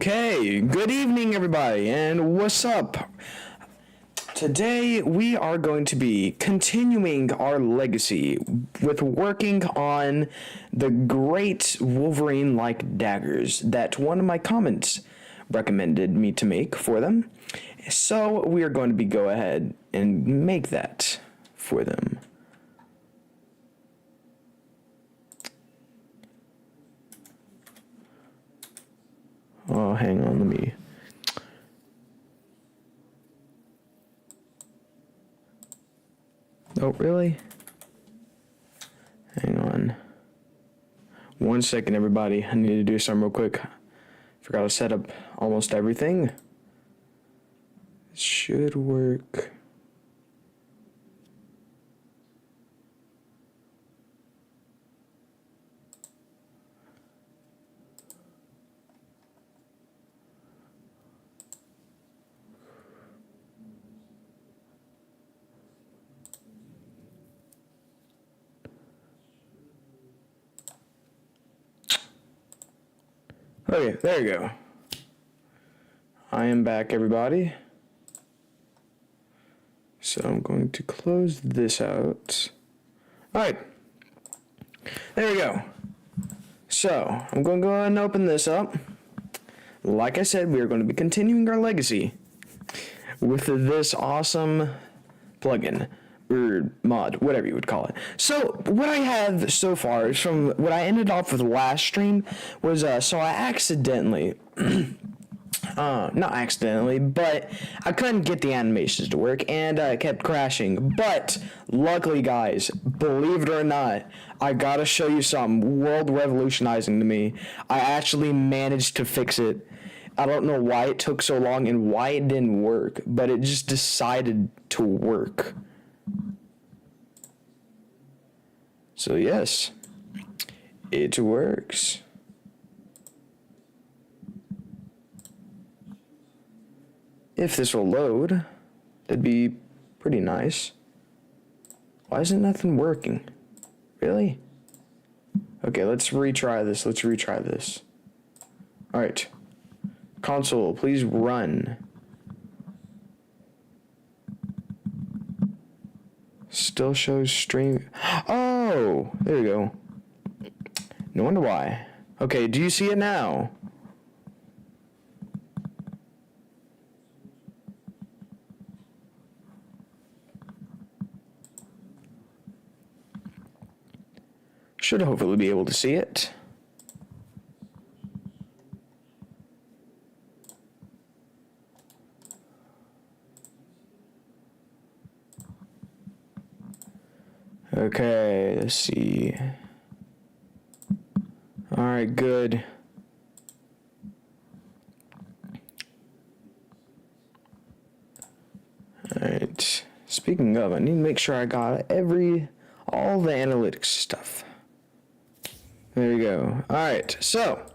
Okay, good evening everybody, and what's up? Today we are going to be continuing our legacy with working on the great Wolverine-like daggers that one of my comments recommended me to make for them. So we are going to go ahead and make that for them. Oh, hang on, let me... Oh, really? Hang on. 1 second, everybody. I need to do something real quick. Forgot to set up almost everything. It should work. Okay, there you go. I am back, everybody. So I'm going to close this out. Alright. There we go. So, I'm going to go ahead and open this up. Like I said, we are going to be continuing our legacy with this awesome plugin. Or mod, whatever you would call it. So, what I have so far is from what I ended off with last stream was, so I accidentally, not accidentally, but I couldn't get the animations to work, and it kept crashing. But, luckily, guys, believe it or not, I gotta show you something world revolutionizing to me. I actually managed to fix it. I don't know why it took so long and why it didn't work, but it just decided to work. So yes, it works. If this will load, that'd be pretty nice. Why isn't nothing working? Really? Okay, let's retry this. Alright. Console, please run. Still shows stream. Oh, there you go. No wonder why. Okay, do you see it now? Should hopefully be able to see it. Okay, let's see. Alright, good. Alright. Speaking of, I need to make sure I got all the analytics stuff. There you go. Alright, so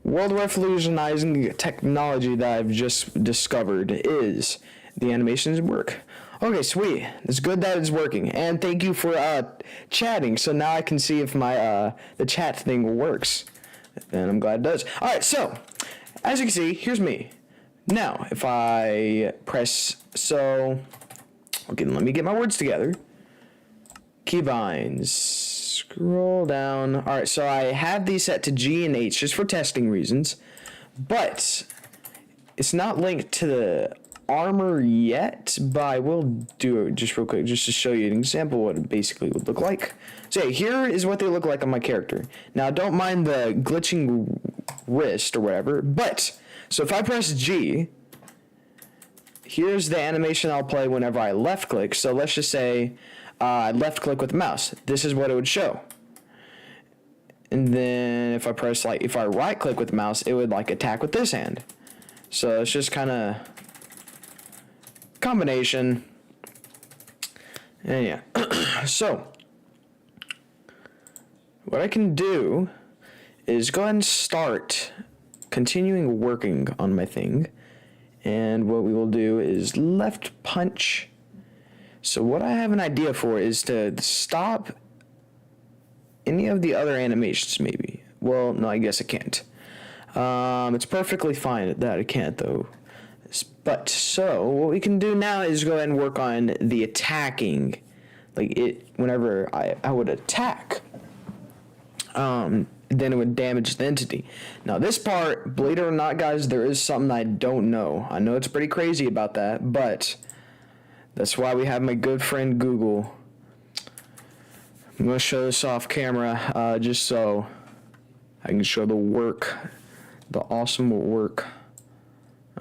world revolutionizing technology that I've just discovered is the animations work. Okay, sweet. It's good that it's working. And thank you for chatting. So now I can see if my the chat thing works. And I'm glad it does. Alright, so as you can see, here's me. Now, if I press okay, let me get my words together. Keybinds. Scroll down. Alright, so I have these set to G and H just for testing reasons. But it's not linked to the armor yet, but I will do it just real quick just to show you an example of what it basically would look like. So here is what they look like on my character. Now don't mind the glitching wrist or whatever, but so if I press G, here's the animation I'll play whenever I left click. So let's just say I left click with the mouse. This is what it would show. And then if I right click with the mouse, it would attack with this hand. So it's just kind of combination. And yeah. So what I can do is go ahead and start continuing working on my thing. And what we will do is left punch. So what I have an idea for is to stop any of the other animations maybe. Well, no, I guess I can't. It's perfectly fine at that. I can't though. But so what we can do now is go ahead and work on the attacking, like it whenever I would attack. Then it would damage the entity. Now this part, believe it or not, guys, there is something I don't know. I know it's pretty crazy about that, but that's why we have my good friend Google. I'm gonna show this off camera, just so I can show the work, the awesome work.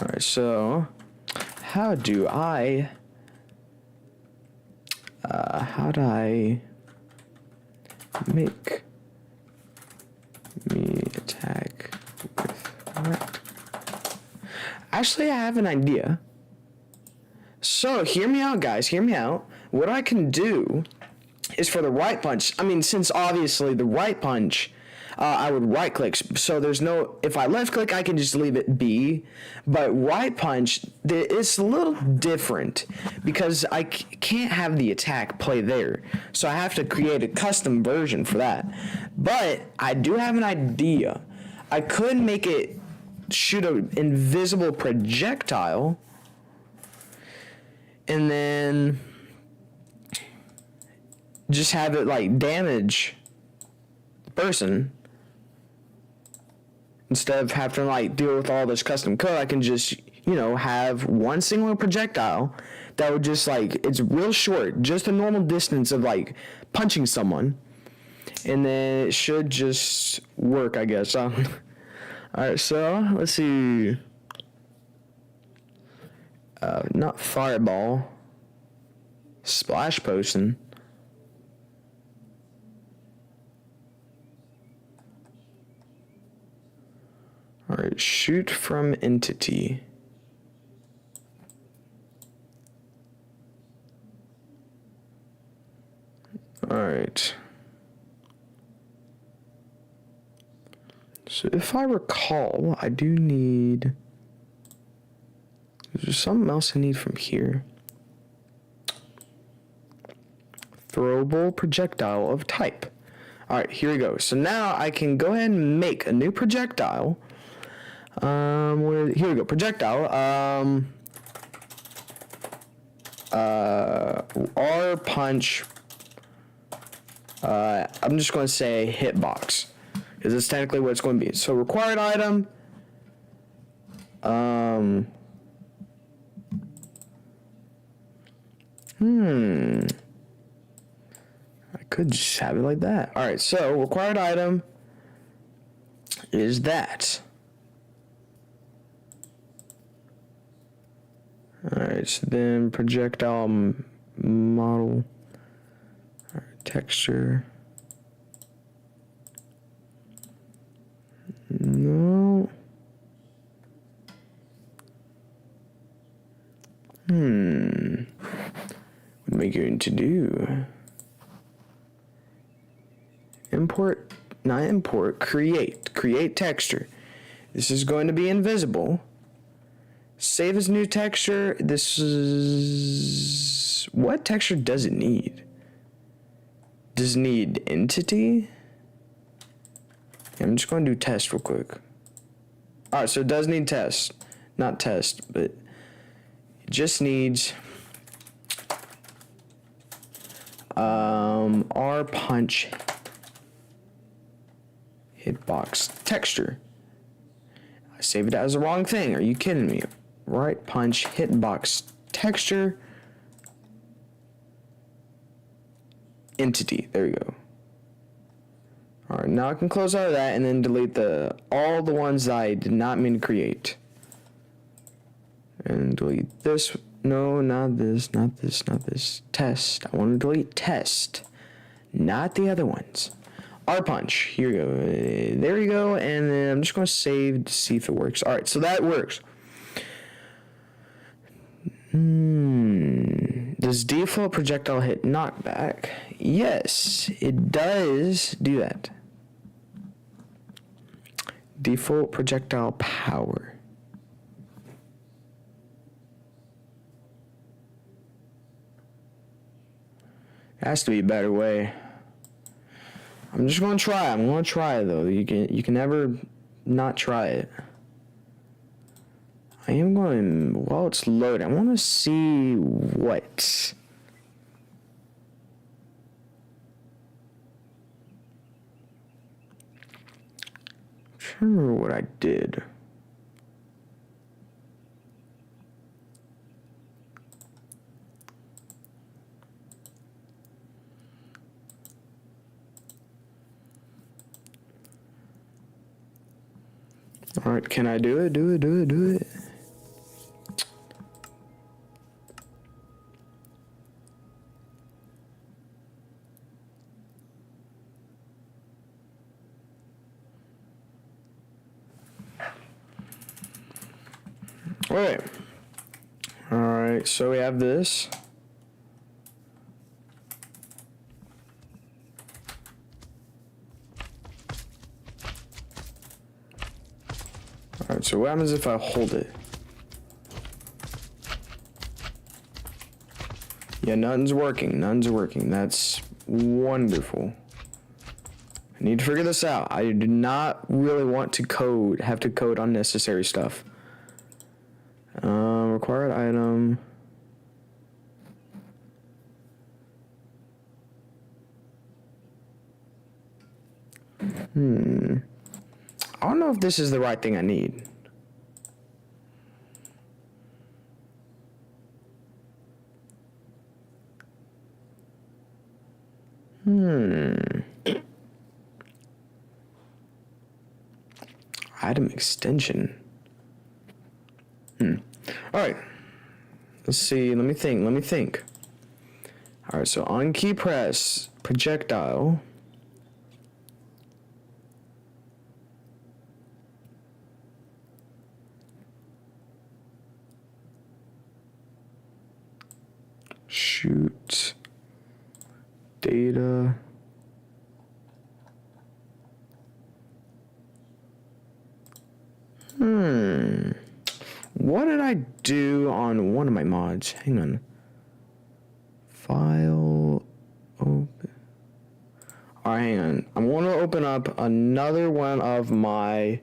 All right, so how do I make me attack with what? Actually, I have an idea. So hear me out, guys. Hear me out. What I can do is for the right punch. I mean, since obviously the right punch, I would right click. So there's no. If I left click, I can just leave it be. But right punch, it's a little different because I can't have the attack play there. So I have to create a custom version for that. But I do have an idea. I could make it shoot an invisible projectile, and then just have it like damage the person. Instead of having to like deal with all this custom code, I can just, have one single projectile that would just like, it's real short, just a normal distance of like punching someone. And then it should just work, I guess. Alright, so let's see. Not fireball. Splash potion. Alright, shoot from entity. Alright. So if I recall, I do need... There's something else I need from here. Throwable projectile of type. Alright, here we go. So now I can go ahead and make a new projectile. Here we go. Projectile. R punch. I'm just going to say hitbox, because it's technically what it's going to be. So required item. I could just have it like that. All right. So required item is that. Alright, so then projectile model, texture, no, what am I going to do? Create texture. This is going to be invisible. Save as new texture. This is... What texture does it need? Does it need entity? I'm just going to do test real quick. Alright, so it does need test. Not test, but it just needs R punch hitbox texture. I saved it as the wrong thing. Are you kidding me? Right punch hitbox texture entity. There we go. Alright, now I can close out of that and then delete all the ones that I did not mean to create. And delete this. No, not this, not this, not this. Test. I want to delete test. Not the other ones. R punch. Here we go. There we go. And then I'm just going to save to see if it works. Alright, so that works. Does default projectile hit knockback? Yes, it does do that. Default projectile power. There has to be a better way. I'm just going to try. I'm going to try though. You can never not try it. I am going, while it's loading, I want to see what. I'm trying to remember what I did. Alright, can I do it? Do it. Wait. Alright, so we have this. Alright, so what happens if I hold it? Yeah, nothing's working. That's wonderful. I need to figure this out. I do not really want to have to code unnecessary stuff. Required item. I don't know if this is the right thing I need. Item extension. Alright. Let's see. Let me think. Alright, so on key press, projectile. Shoot. Data. What did I do on one of my mods? Hang on. File. Open. Alright, hang on. I want to open up another one of my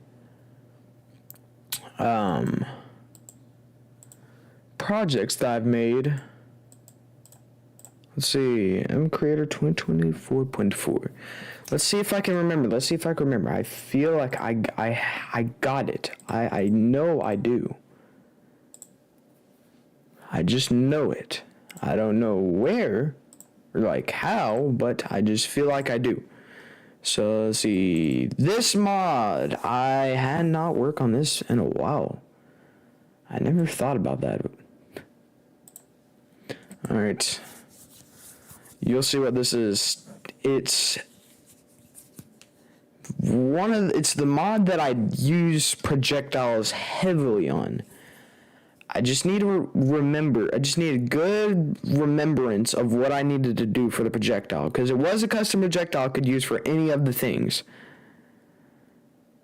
projects that I've made. Let's see. MCreator 2024.4. Let's see if I can remember. I feel like I got it. I know I do. I just know it. I don't know where or like how, but I just feel like I do. So let's see. This mod, I had not worked on this in a while. I never thought about that. Alright. You'll see what this is. It's the mod that I use projectiles heavily on. I just need to remember. I just need a good remembrance of what I needed to do for the projectile. Because it was a custom projectile I could use for any of the things.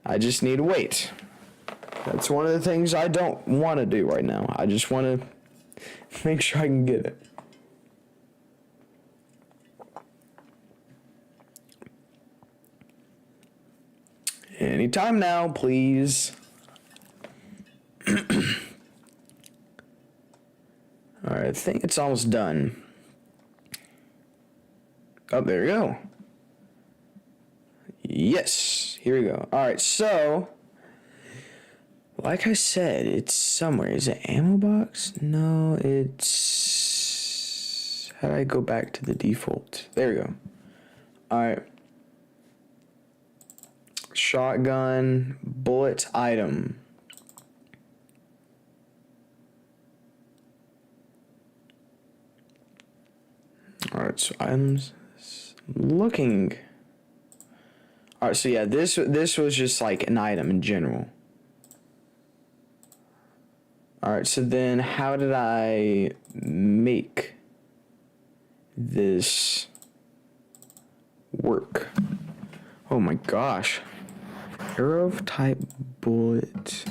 I just need to wait. That's one of the things I don't want to do right now. I just want to make sure I can get it. Anytime now, please. Alright, I think it's almost done. Oh, there we go. Yes, here we go. Alright, so, like I said, it's somewhere. Is it ammo box? No, it's... How do I go back to the default? There we go. Alright. Shotgun, bullet, item. Alright, so items. Looking. Alright, so yeah, this was just like an item in general. Alright, so then how did I make this work? Oh my gosh. Arrow type bullet.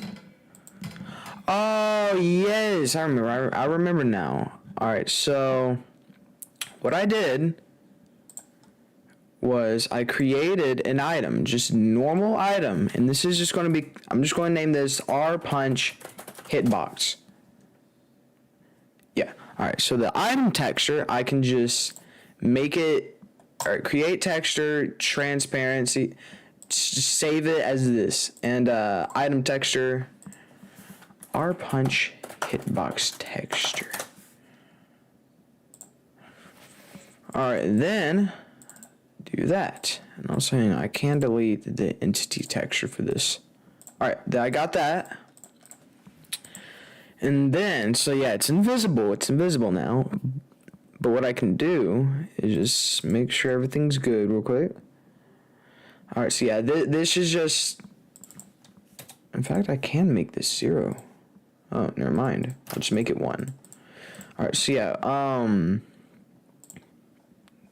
Oh, yes, I remember. I remember now. Alright, so what I did was I created an item, just normal item, and this is just going to be, I'm just going to name this R Punch Hitbox. Yeah, alright, so the item texture, I can just make it, alright, create texture, transparency, just save it as this, and item texture, R Punch Hitbox texture. Alright, then do that. And also, I can delete the entity texture for this. Alright, I got that. And then, so yeah, it's invisible. It's invisible now. But what I can do is just make sure everything's good real quick. Alright, so yeah, this is just... In fact, I can make this 0. Oh, never mind. I'll just make it 1. Alright, so yeah,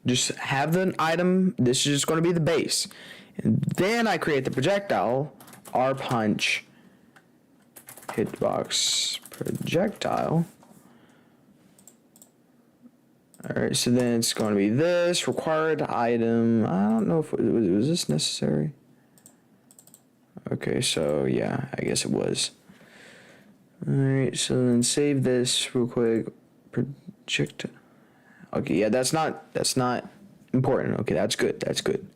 just have the item. This is just going to be the base. And then I create the projectile, R Punch Hitbox projectile. Alright, so then it's going to be this required item. I don't know if was this necessary. Okay, so yeah, I guess it was. Alright, so then save this real quick. Project. Okay, yeah, that's not important. Okay, that's good. That's good.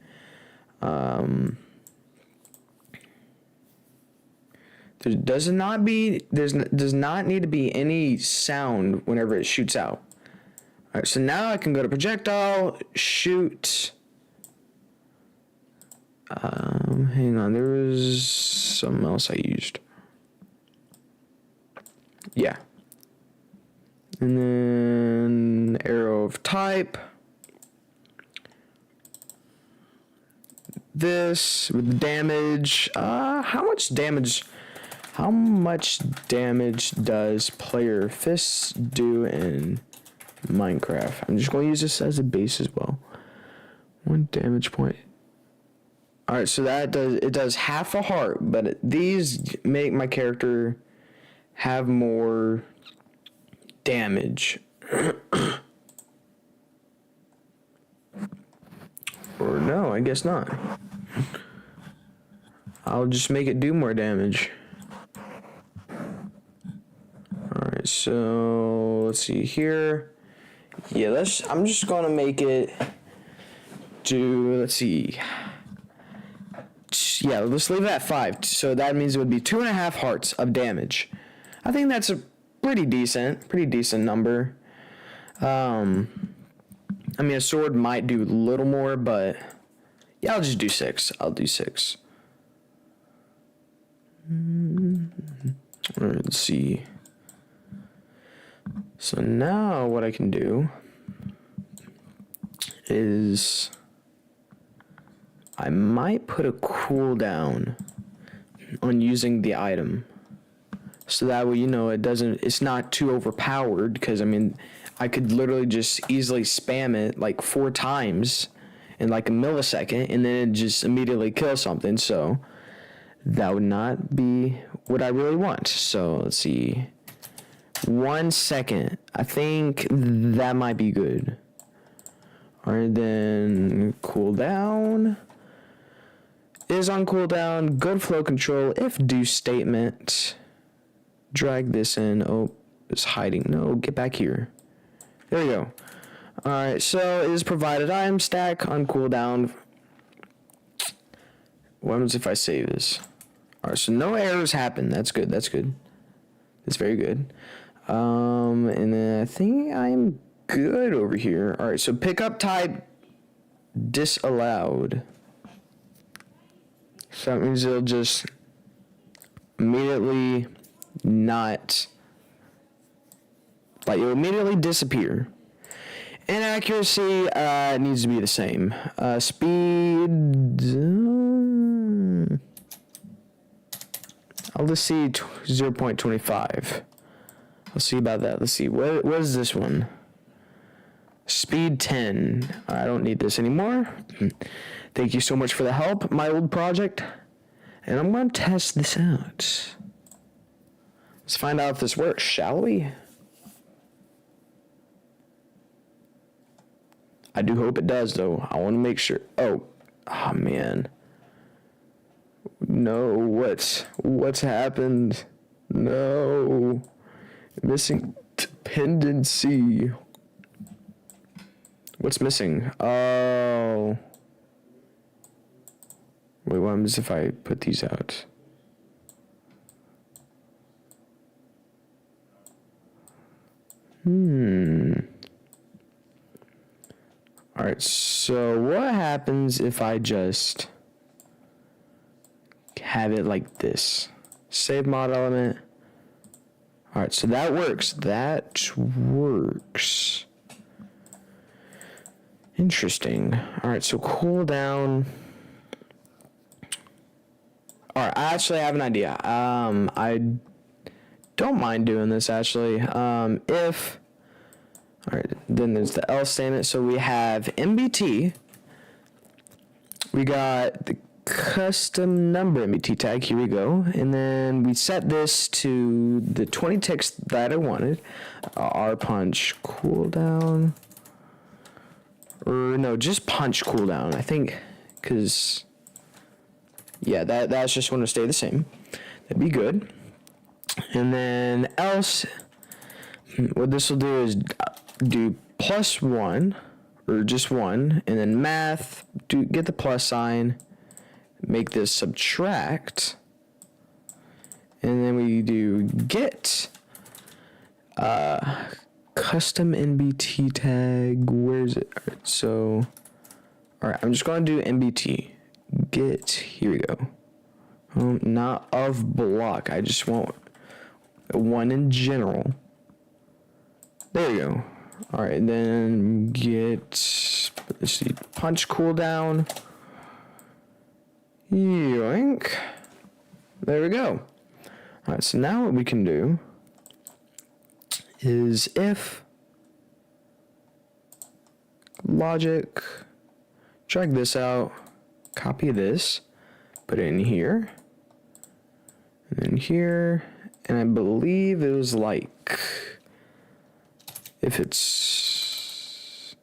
There does not need to be any sound whenever it shoots out. All right, so now I can go to projectile, shoot. Hang on, there was something else I used. Yeah. And then arrow of type. This with the damage. How much damage does player fists do in Minecraft? I'm just going to use this as a base as well. 1 damage point. Alright, so it does half a heart, but these make my character have more damage. Or no, I guess not. I'll just make it do more damage. Alright, so let's see here. Yeah, I'm just gonna make it do, let's see. Yeah, let's leave it at 5. So that means it would be 2.5 hearts of damage. I think that's a pretty decent number. I mean, a sword might do a little more, but yeah, I'll just do 6. I'll do 6. Alright, let's see. So now what I can do is I might put a cooldown on using the item. So that way, it's not too overpowered, because, I mean, I could literally just easily spam it like 4 times in like a millisecond, and then it just immediately kills something. So that would not be what I really want. So let's see. 1 second. I think that might be good. Alright, then cooldown is on cooldown. Good flow control if do statement. Drag this in. Oh, it's hiding. No, get back here. There we go. Alright, so it is provided item stack on cooldown. What happens if I save this? Alright, so no errors happen. That's good. That's good. That's very good. And then I think I am good over here. Alright, so pickup type disallowed. So that means it'll just immediately not, like, it'll immediately disappear. And accuracy needs to be the same. Speed, I'll just see 0.25. Let's see about that. Let's see. What is this one? Speed 10. I don't need this anymore. Thank you so much for the help, my old project. And I'm going to test this out. Let's find out if this works, shall we? I do hope it does, though. I want to make sure. Oh, man. No, what's happened? No. Missing dependency. What's missing? Oh. Wait, what happens if I put these out? Alright, so what happens if I just have it like this? Save mod element. Alright, so that works. That works. Interesting. Alright, so cooldown. Alright, I actually have an idea. I don't mind doing this actually. If alright, then there's the else statement. So we have MBT. We got the custom number MBT tag. Here we go. And then we set this to the 20 ticks that I wanted. R punch cooldown. Or no, just punch cooldown. I think because yeah, that's just going to stay the same. That'd be good. And then else, what this will do is do +1 or just 1, and then math, get the plus sign, make this subtract, and then we do get custom NBT tag. Where is it? All right, so all right, I'm just going to do NBT get. Here we go. Not of block. I just want one in general. There we go. All right, then get, let's see, punch cooldown. Yoink. There we go. All right, so now what we can do is if logic, drag this out, copy this, put it in here, and then here, and I believe it was like, if it's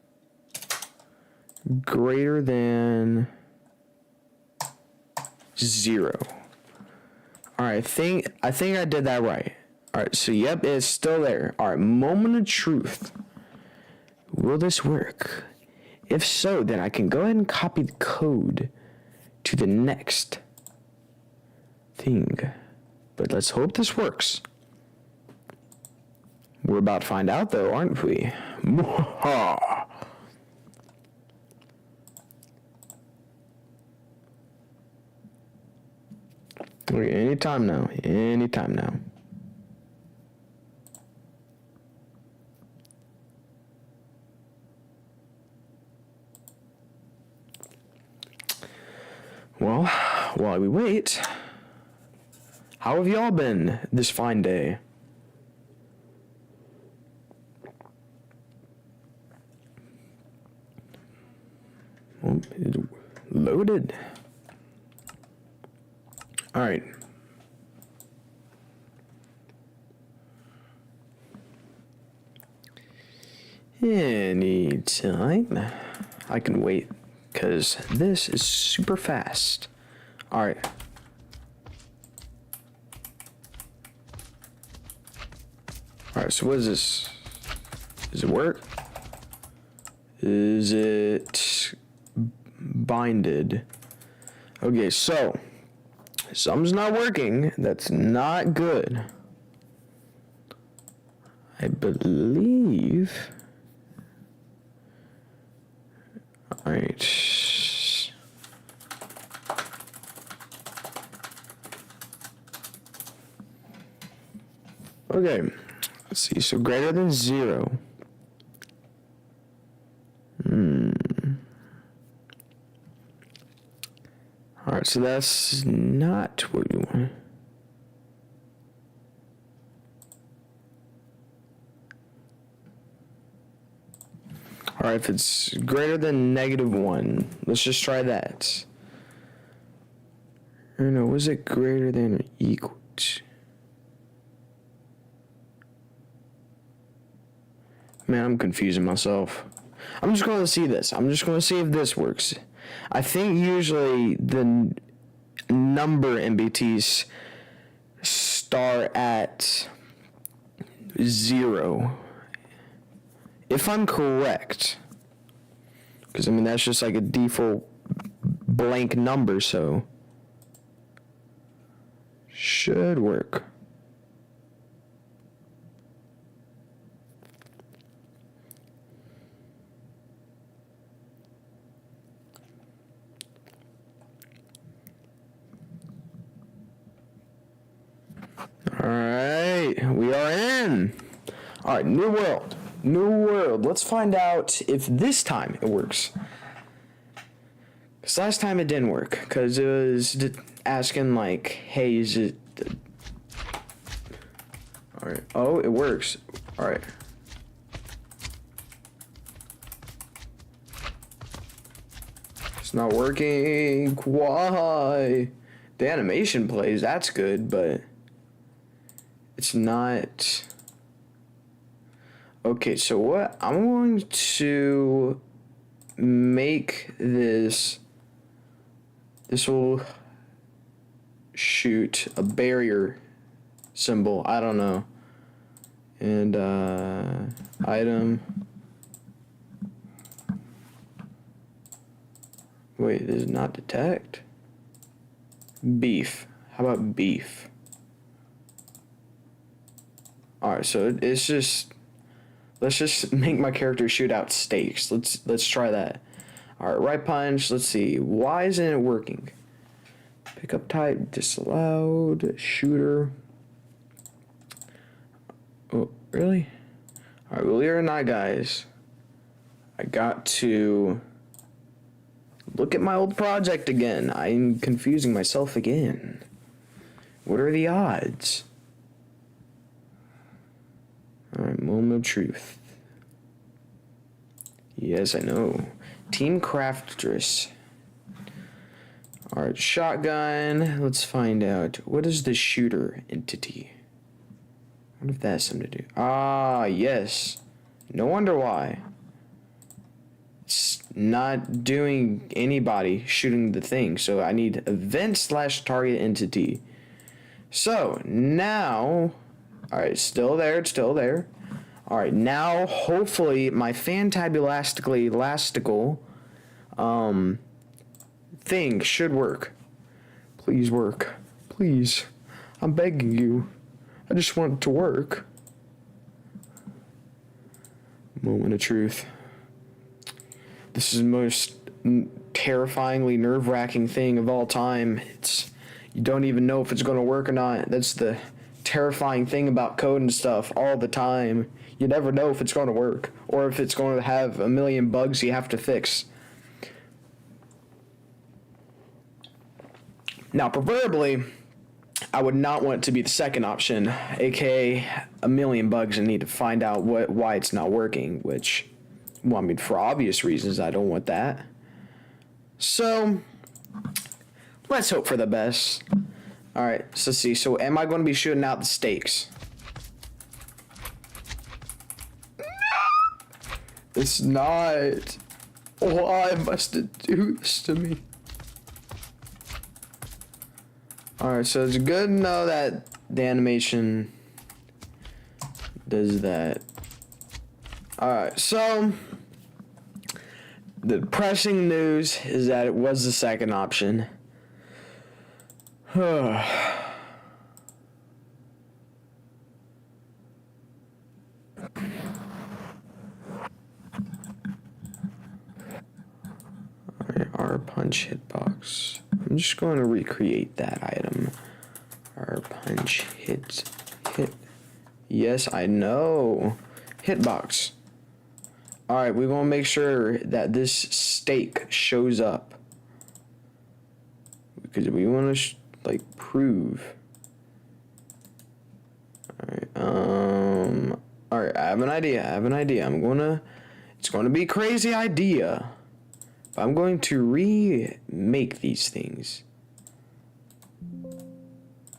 greater than 0. All right, I think I did that right. All right, so yep, it's still there. All right, moment of truth. Will this work? If so, then I can go ahead and copy the code to the next thing. But let's hope this works. We're about to find out, though, aren't we? Okay, anytime now. Anytime now. Well, while we wait, how have y'all been this fine day? Well, it's loaded. All right. Anytime. I can wait because this is super fast. All right. All right, so what is this? Does it work? Is it binded? Okay, so something's not working. That's not good. I believe. All right. Okay. Let's see. So greater than 0. All right. So that's not what we want. All right, if it's greater than -1, let's just try that. Or no, was it greater than or equal to? Man, I'm confusing myself. I'm just going to see this. I'm just going to see if this works. I think usually the number MBTs start at 0. If I'm correct. Because, I mean, that's just like a default blank number, so should work. Alright, we are in. Alright, new world. New world. Let's find out if this time it works. Because last time it didn't work. Because it was asking like, hey, is it... Alright. Oh, it works. Alright. It's not working. Why? The animation plays, that's good, but... It's not... Okay, so what? I'm going to make this... This will shoot a barrier symbol. I don't know. And, item... Wait, does it not detect? Beef. How about beef? Alright, so it's just... Let's just make my character shoot out steaks. Let's try that. Alright, right punch. Let's see. Why isn't it working? Pickup type, disallowed, shooter. Oh, really? Alright, believe it or not, guys. I got to look at my old project again. I'm confusing myself again. What are the odds? Alright, moment of truth. Yes, I know. Team Craftress. Alright, shotgun. Let's find out. What is the shooter entity? What if that's something to do? Ah, yes. No wonder why. It's not doing anybody shooting the thing. So I need event/target entity. So, now... Alright, it's still there, it's still there. Alright, now hopefully my fantabulastically elastical thing should work. Please work. Please. I'm begging you. I just want it to work. Moment of truth. This is the most terrifyingly nerve-wracking thing of all time. You don't even know if it's going to work or not. That's the terrifying thing about code and stuff all the time. You never know if it's going to work or if it's going to have a million bugs you have to fix. Now, preferably, I would not want it to be the second option, aka a million bugs and need to find out why it's not working, which, well, I mean, for obvious reasons, I don't want that. So, let's hope for the best. Alright, so let's see. So, am I going to be shooting out the steaks? It's not. Why must it do this to me? Alright, so it's good to know that the animation does that. Alright, so the depressing news is that it was the second option. R punch hitbox. I'm just going to recreate that item. R punch hit. Yes, I know. Hitbox. Alright, we're going to make sure that this steak shows up. Because we want to, prove. Alright, I have an idea. It's going to be a crazy idea. But I'm going to remake these things.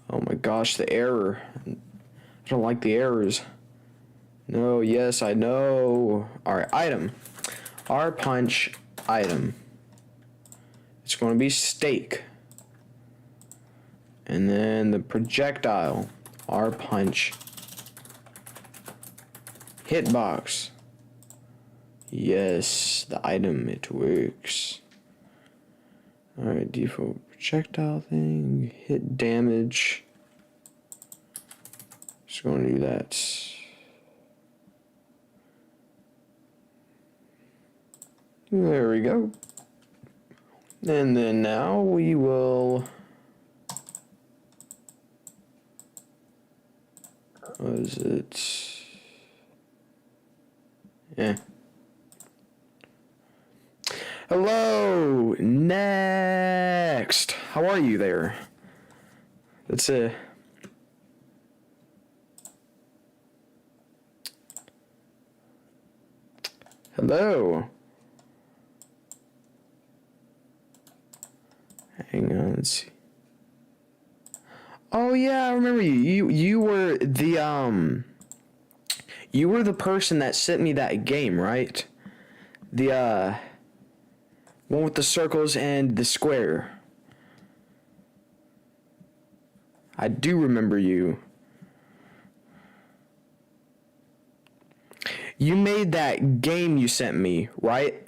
Oh my gosh, the error. I don't like the errors. No, yes, I know. Alright, item. our punch item. It's going to be steak. And then the projectile, our punch hitbox. Yes, the item, it works. Alright, default projectile thing, hit damage. Just going to do that. There we go. And then now we will... What is it? Yeah. Hello! Next! How are you there? That's a... Hello! Hang on, let's see. Oh yeah, I remember you. You were the you were the person that sent me that game, right? The one with the circles and the square. I do remember you. You made that game you sent me, right?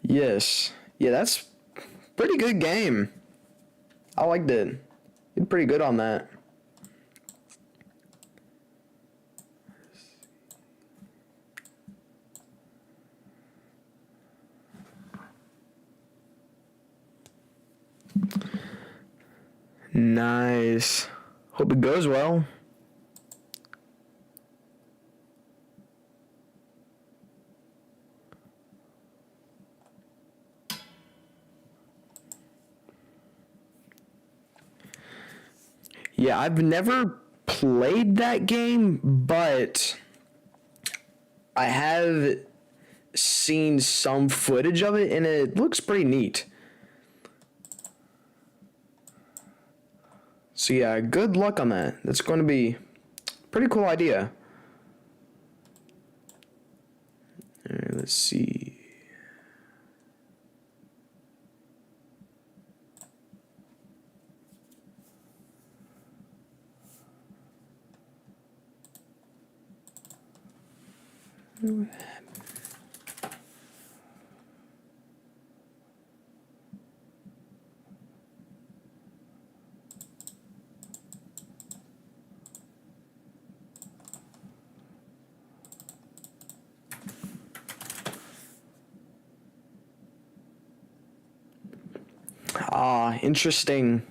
Yes. Yeah, that's pretty good game. I liked it. You did pretty good on that. Nice. Hope it goes well. Yeah, I've never played that game, but I have seen some footage of it, and it looks pretty neat. So yeah, good luck on that. That's going to be a pretty cool idea. All right, let's see. Interesting.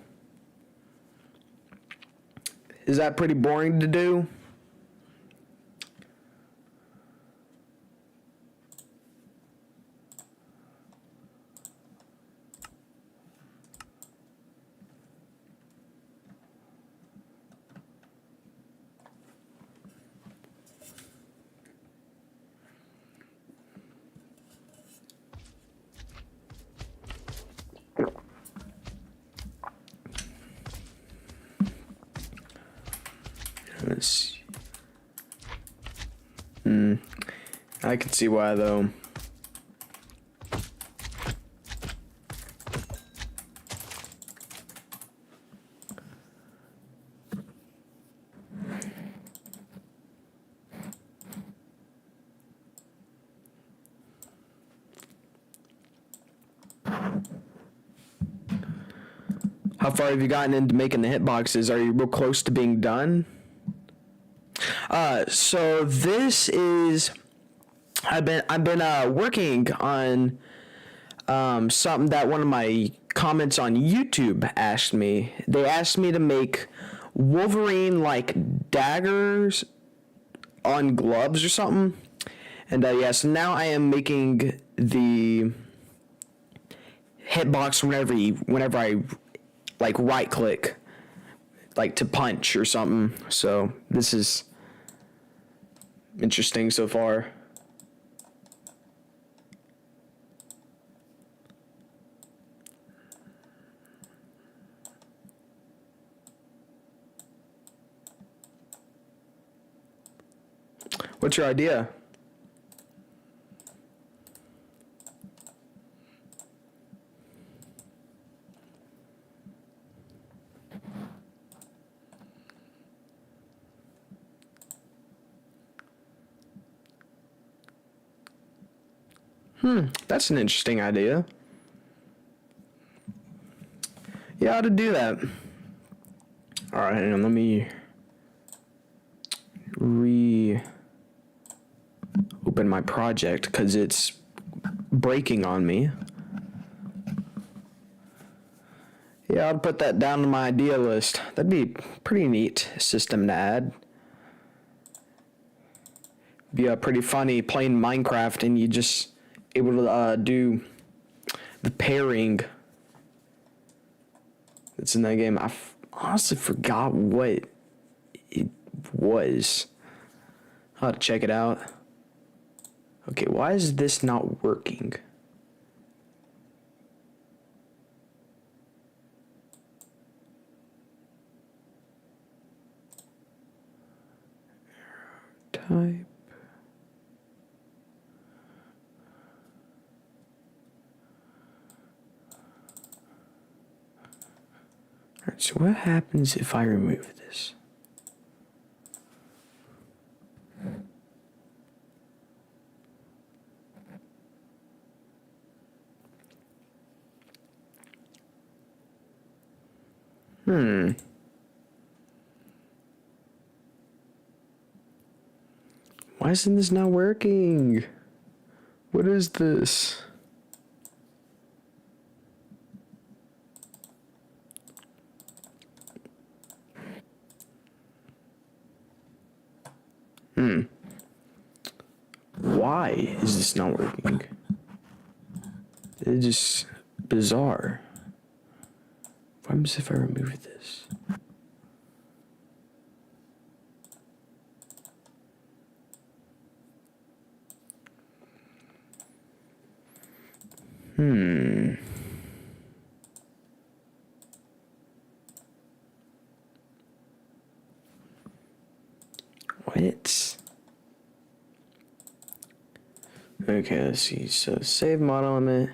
Is that pretty boring to do? Let's see. I can see why though. How far have you gotten into making the hitboxes? Are you real close to being done? So this is, I've been working on something that one of my comments on YouTube asked me. They asked me to make Wolverine-like daggers on gloves or something. And yeah, so now I am making the hitbox whenever I like right click, like to punch or something. So this is interesting so far. What's your idea? That's an interesting idea. Yeah, I ought to do that. Alright, hang on, let me open my project because it's breaking on me. Yeah, I'll put that down on my idea list. That'd be a pretty neat system to add. Be pretty funny playing Minecraft and you just able to do the pairing that's in that game. I honestly forgot what it was. I'll have to check it out. Okay, why is this not working? Type. Alright, so what happens if I remove this? Why isn't this not working? What is this? Why is this not working? It's just bizarre. What happens if I remove this? What? Okay, let's see. So save model element.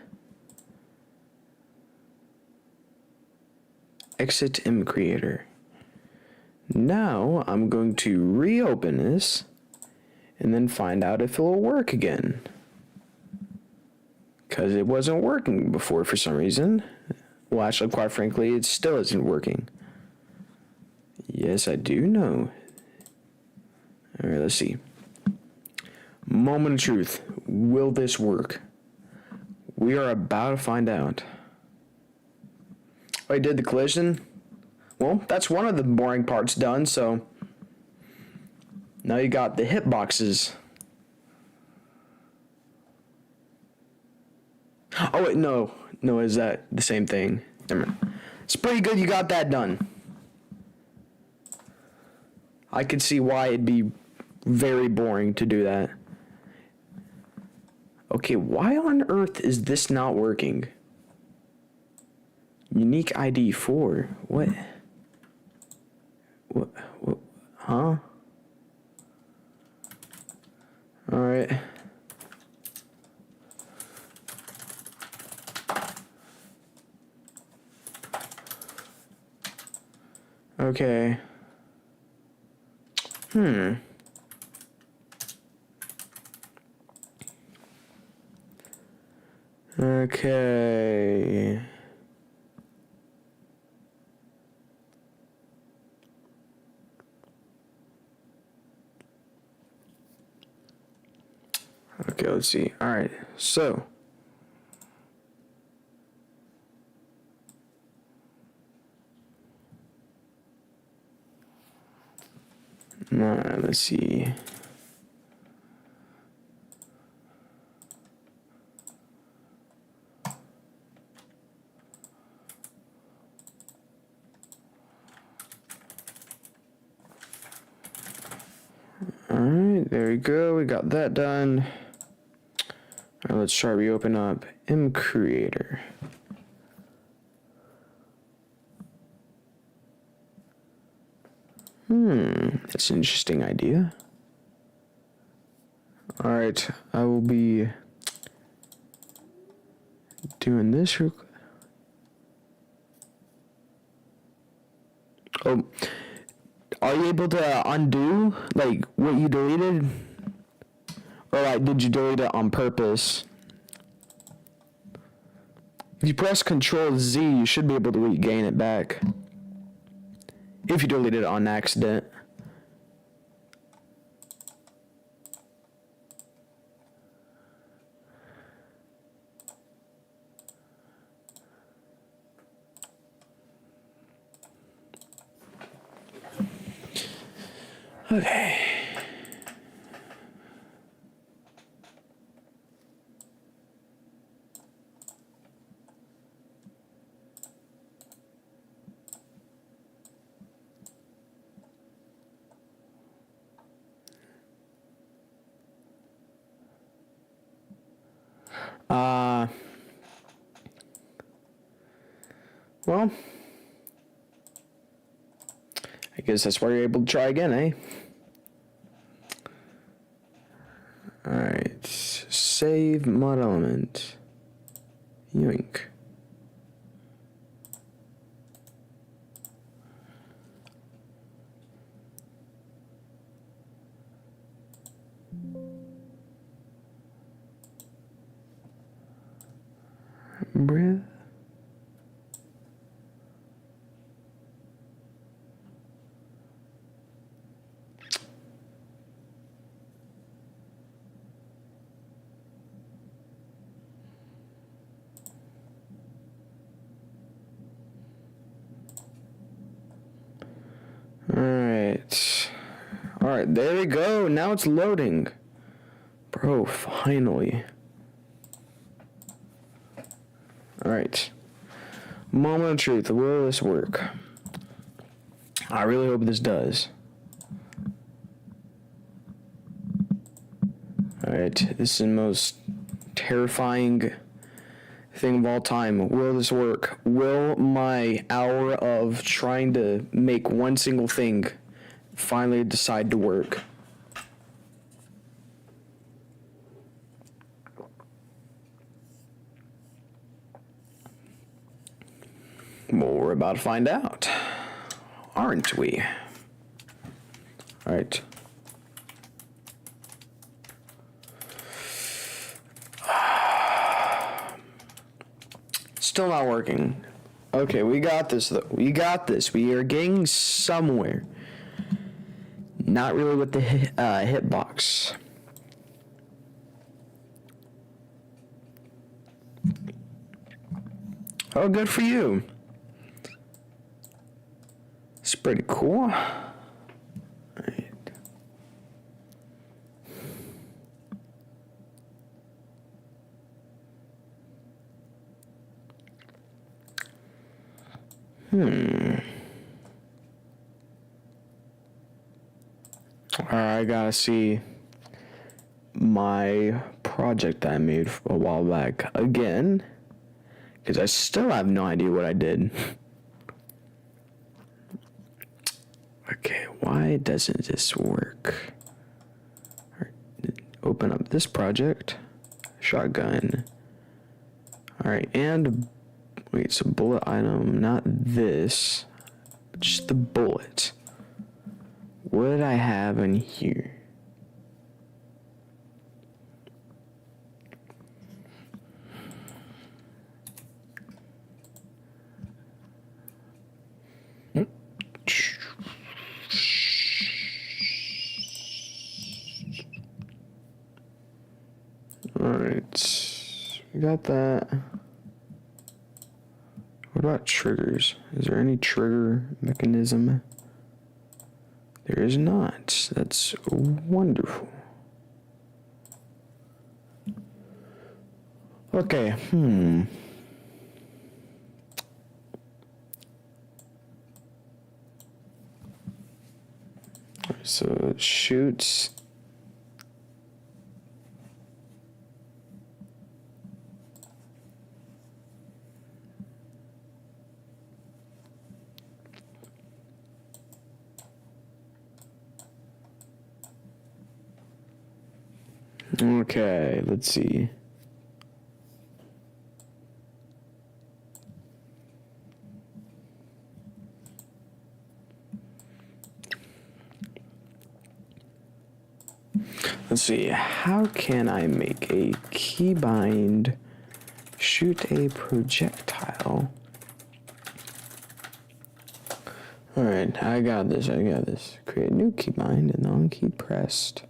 Exit MCreator. Now I'm going to reopen this and then find out if it will work again. Because it wasn't working before for some reason. Well, actually, quite frankly, it still isn't working. Yes, I do know. Alright, let's see. Moment of truth. Will this work? We are about to find out. Oh, I did the collision? Well, that's one of the boring parts done, so now you got the hitboxes. Oh wait, no, is that the same thing? Never mind. It's pretty good you got that done. I could see why it'd be very boring to do that. Okay, why on earth is this not working? Unique ID 4. What? What? Huh? Alright. Okay. Okay. Okay, let's see. All right. So, all right, let's see. Alright, there we go. We got that done. Alright, let's try reopen up MCreator. That's an interesting idea. Alright, I will be doing this real quick. Oh, are you able to undo, like, what you deleted? Or, like, did you delete it on purpose? If you press Control Z, you should be able to regain it back. If you deleted it on accident. Okay. Well, I guess that's why you're able to try again, eh? Alright, save mod element. Yoink. Breath. Alright, there we go. Now it's loading. Bro, finally. Alright. Moment of truth. Will this work? I really hope this does. Alright, this is the most terrifying thing of all time. Will this work? Will my hour of trying to make one single thing finally decide to work? Well, we're about to find out, aren't we? Alright. Still not working. Okay, we got this though. We got this. We are getting somewhere. Not really with the hitbox. Oh, good for you. It's pretty cool. Alright. I gotta see my project that I made a while back again, because I still have no idea what I did. Okay, why doesn't this work? Open up this project. Shotgun. Alright, and wait, it's a bullet item, not this, just the bullet. What did I have in here? Alright, we got that. What about triggers? Is there any trigger mechanism? There is not. That's wonderful. Okay, So it shoots. Okay, let's see. Let's see, how can I make a keybind shoot a projectile? Alright, I got this. Create a new keybind and on key pressed.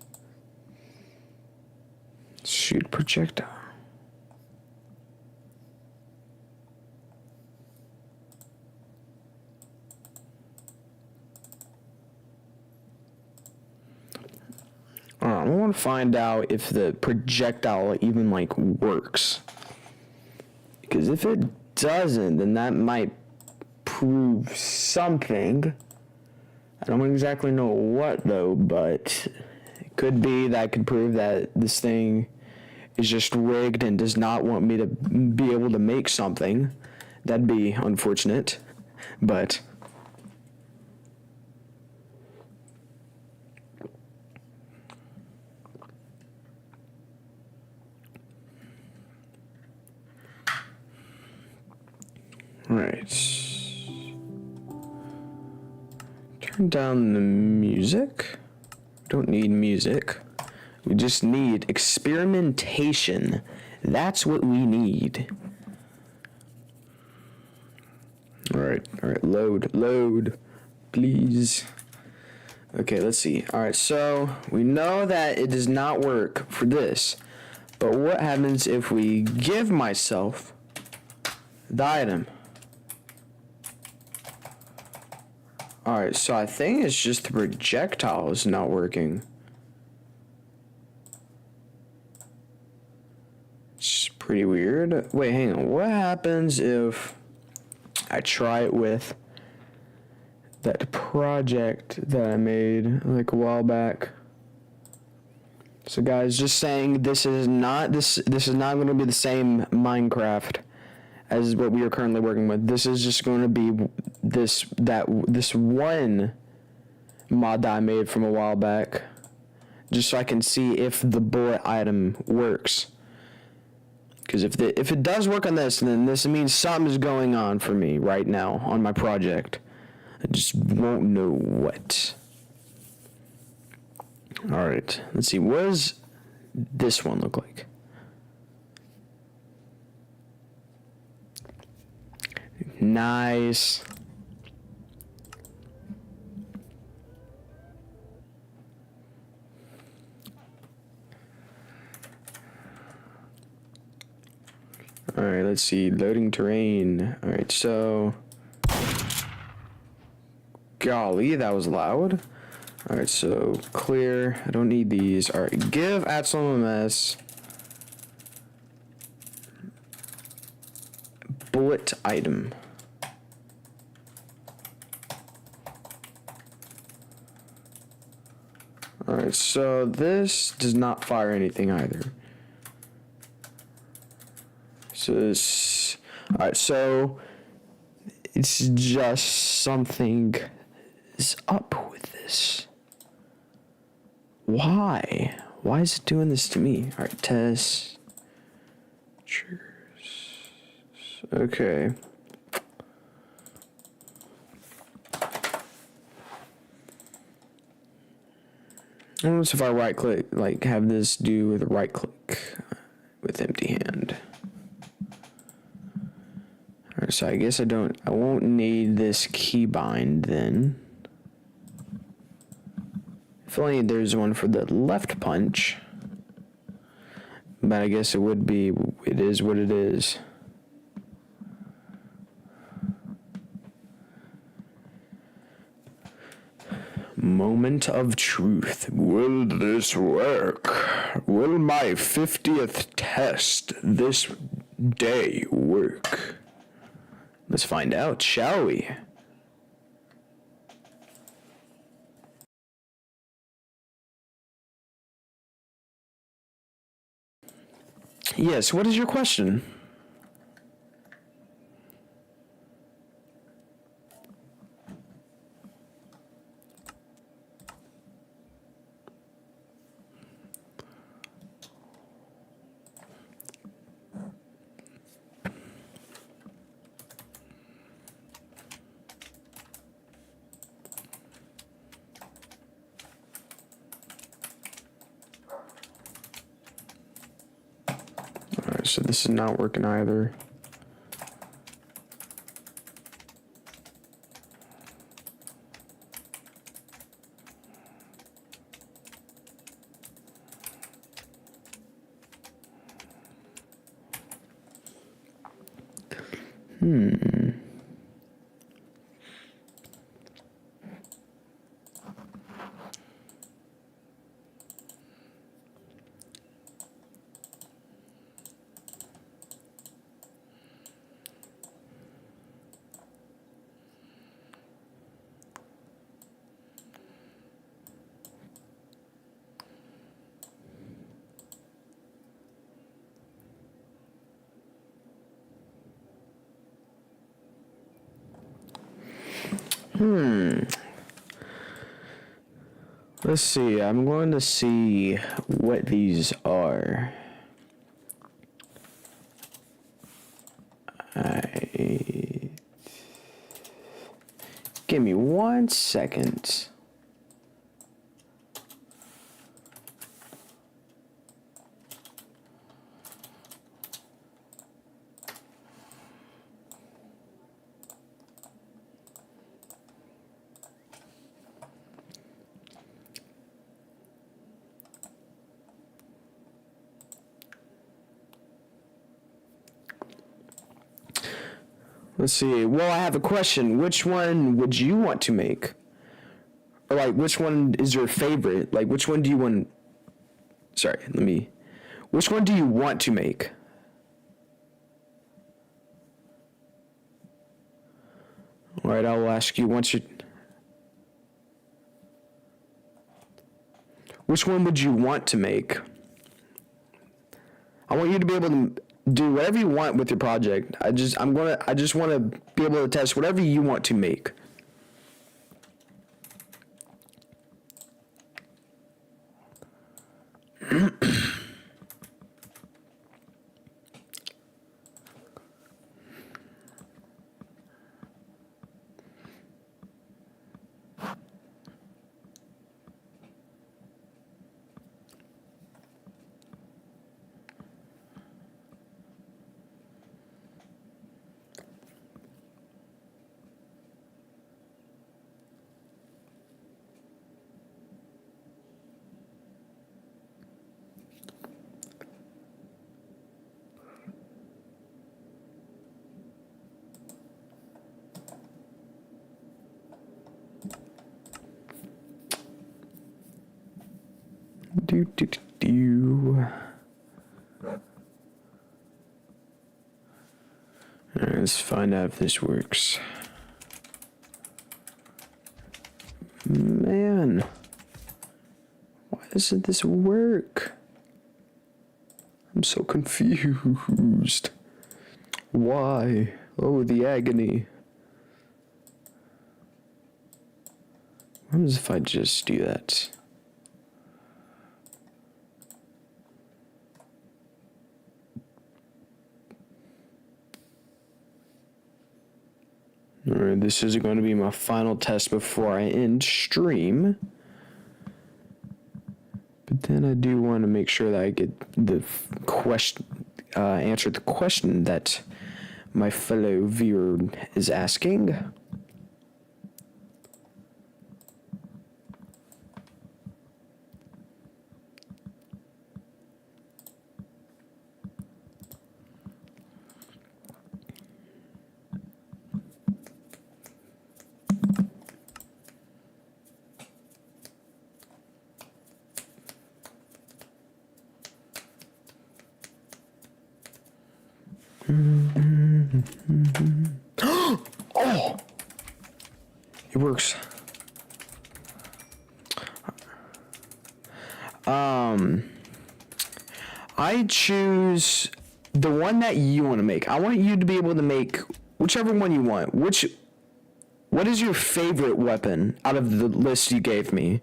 Shoot projectile. I want to find out if the projectile even like works. Because if it doesn't, then that might prove something. I don't exactly know what though, but it could be that could prove that this thing is just rigged and does not want me to be able to make something. That'd be unfortunate, but right. Turn down the music. Don't need music. We just need experimentation. That's what we need. Alright, load, please. Okay, let's see. Alright, so we know that it does not work for this. But what happens if we give myself the item? Alright, so I think it's just the projectile is not working. It's pretty weird. Wait, hang on. What happens if I try it with that project that I made like a while back? So guys, just saying this is not going to be the same Minecraft as what we are currently working with. This is just going to be this one mod that I made from a while back, just so I can see if the bullet item works. Because if it does work on this, then this means something is going on for me right now on my project. I just won't know what. All right, let's see. What does this one look like? Nice. Alright, let's see. Loading terrain. Alright, so. Golly, that was loud. Alright, so clear. I don't need these. Alright, give @MS bullet item. Alright, so this does not fire anything either. So this, alright, so it's just something is up with this. Why? Why is it doing this to me? Alright, test. Triggers. Okay. I don't know if I right click, like have this do with right click with empty hand. Alright, so I guess I won't need this keybind then. If only there's one for the left punch. But I guess it is what it is. Moment of truth. Will this work? Will my 50th test this day work? Let's find out, shall we? Yes, what is your question? So this is not working either. Let's see. I'm going to see what these are. Give me 1 second. Let's see. Well, I have a question. Which one would you want to make? Or, like, which one is your favorite? Like, which one do you want... Sorry, Which one do you want to make? Alright, I will ask you once you... Which one would you want to make? I want you to be able to do whatever you want with your project. I just want to be able to test whatever you want to make. Alright, let's find out if this works. Man, why doesn't this work? I'm so confused. Why? Oh, the agony. What happens if I just do that? Alright, this is going to be my final test before I end stream. But then I do want to make sure that I get the question, answer the question that my fellow viewer is asking. Oh! It works. I choose the one that you want to make. I want you to be able to make whichever one you want. What is your favorite weapon out of the list you gave me?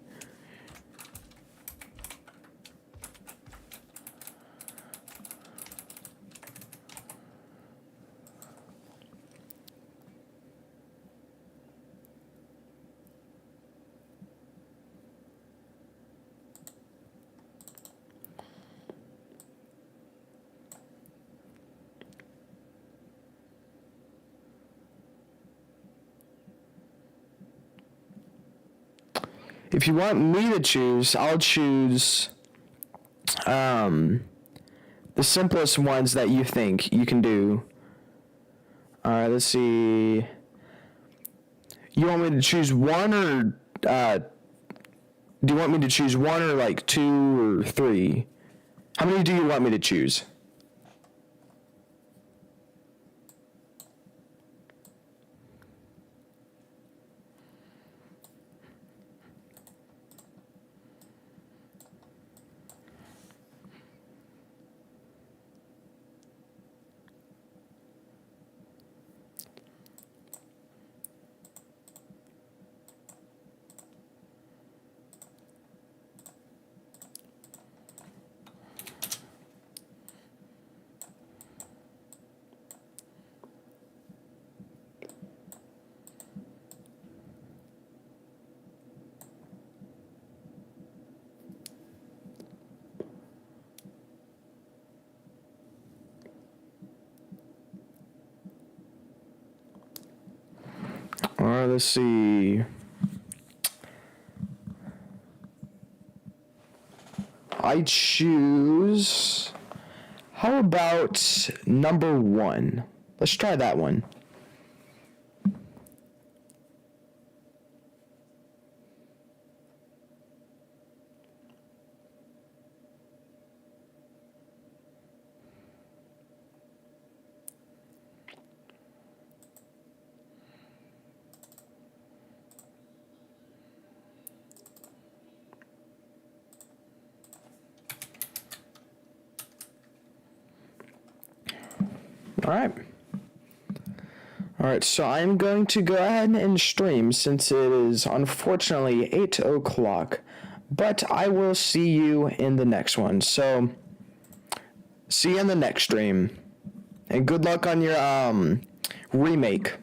if you want me to choose, I'll choose the simplest ones that you think you can do. Alright, let's see. You want me to choose one, or do you want me to choose one, or like 2 or 3? How many do you want me to choose? Alright, let's see. I choose... How about number 1? Let's try that one. Alright, so I'm going to go ahead and stream since it is unfortunately 8 o'clock. But I will see you in the next one. So, see you in the next stream. And good luck on your remake.